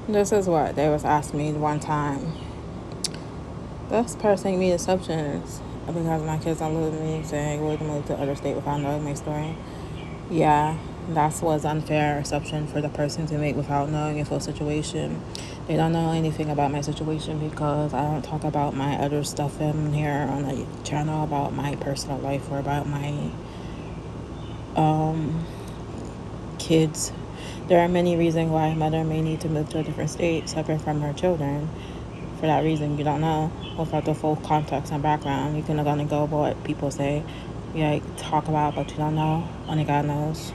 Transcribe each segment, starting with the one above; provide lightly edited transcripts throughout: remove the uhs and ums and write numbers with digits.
This is what they was asking me one time. This person made assumptions because my kids don't live with me, saying we're to move to other state without knowing my story. Yeah, that was unfair assumption for the person to make without knowing your full situation. They don't know anything about my situation because I don't talk about my other stuff in here on the channel about my personal life or about my um, kids. There are many reasons why a mother may need to move to a different state separate from her children. For that reason, you don't know without the full context and background. You can only go by what people say. You like talk about, but you don't know. Only God knows.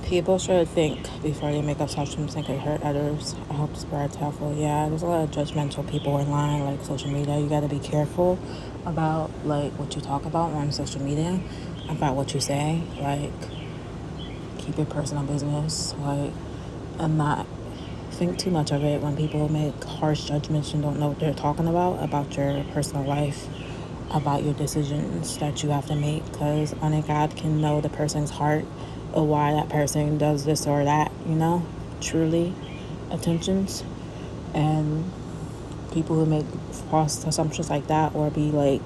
People should think before they make assumptions and could hurt others. I hope the spread's helpful. Yeah, there's a lot of judgmental people online, like social media. You got to be careful about like what you talk about on social media, about what you say. Like, keep your personal business, like, and not think too much of it when people make harsh judgments and don't know what they're talking about your personal life, about your decisions that you have to make, because only God can know the person's heart or why that person does this or that, truly attentions. And people who make false assumptions like that or be like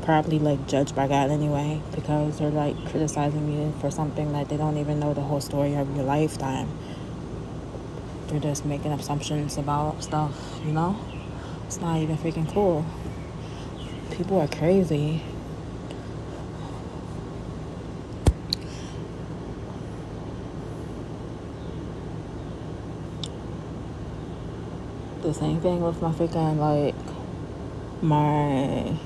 probably like judged by God anyway because they're like criticizing you for something that they don't even know the whole story of your lifetime. They're just making assumptions about stuff. It's not even freaking cool. People are crazy. The same thing with my freaking, like, my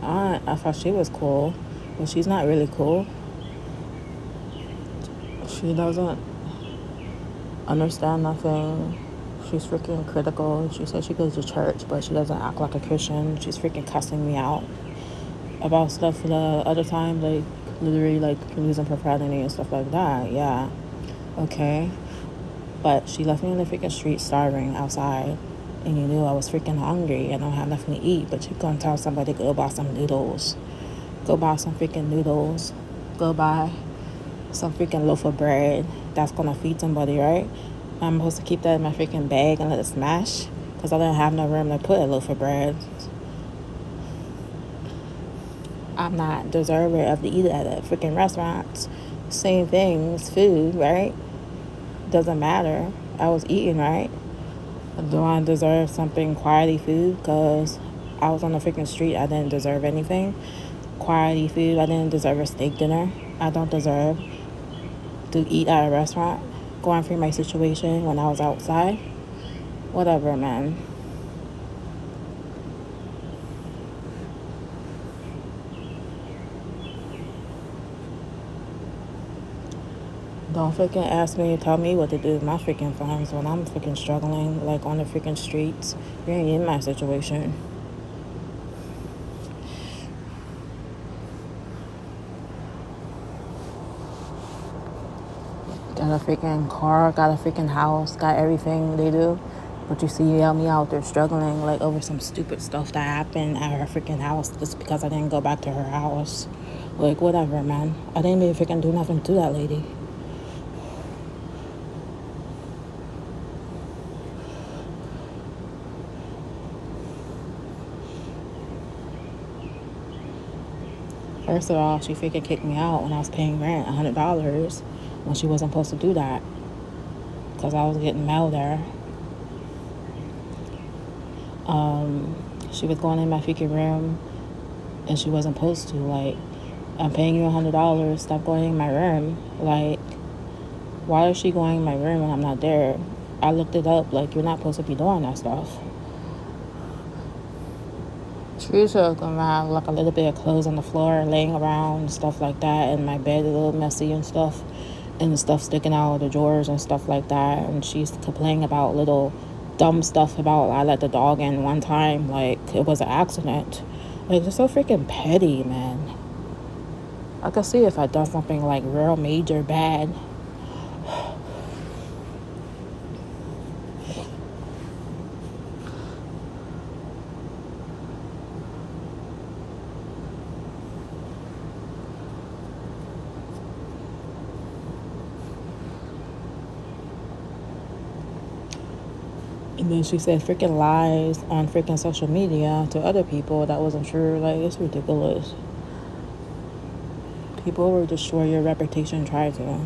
aunt. I thought she was cool, but she's not really cool. She doesn't understand nothing. She's freaking critical. She says she goes to church, but she doesn't act like a Christian. She's freaking cussing me out about stuff the other time, like literally like using profanity and stuff like that. Yeah, okay. But she left me on the freaking street starving outside, and you knew I was freaking hungry and I don't have nothing to eat. But you gonna tell somebody go buy some noodles, go buy some freaking noodles, go buy some freaking loaf of bread that's gonna feed somebody, right? I'm supposed to keep that in my freaking bag and let it smash because I didn't have no room to put a loaf of bread. I'm not deserving of to eat at a freaking restaurant. Same thing, it's food, right? Doesn't matter. I was eating, right? Do I deserve something quality food? Because I was on the freaking street. I didn't deserve anything. Quality food. I didn't deserve a steak dinner. I don't deserve to eat at a restaurant. Going through my situation when I was outside. Whatever, man. Don't freaking ask me to tell me what to do with my freaking funds when I'm freaking struggling, like on the freaking streets. You ain't in my situation. Got a freaking car, got a freaking house, got everything they do. But you see me out there struggling like over some stupid stuff that happened at her freaking house just because I didn't go back to her house. Like, whatever, man. I didn't even freaking do nothing to that lady. First of all, she freaking kicked me out when I was paying rent, $100, when she wasn't supposed to do that because I was getting mail there. She was going in my freaking room and she wasn't supposed to. Like, I'm paying you $100, stop going in my room. Like, why is she going in my room when I'm not there? I looked it up, like, you're not supposed to be doing that stuff. She used to have like a little bit of clothes on the floor laying around and stuff like that, and my bed a little messy and stuff, and the stuff sticking out of the drawers and stuff like that. And she's complaining about little dumb stuff about I let the dog in one time, like it was an accident. Like, it's so freaking petty, man. I could see if I done something like real major bad. then she said freaking lies on freaking social media to other people that wasn't true. Like, it's ridiculous. People will destroy your reputation, try to.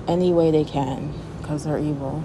Any way they can, because they're evil.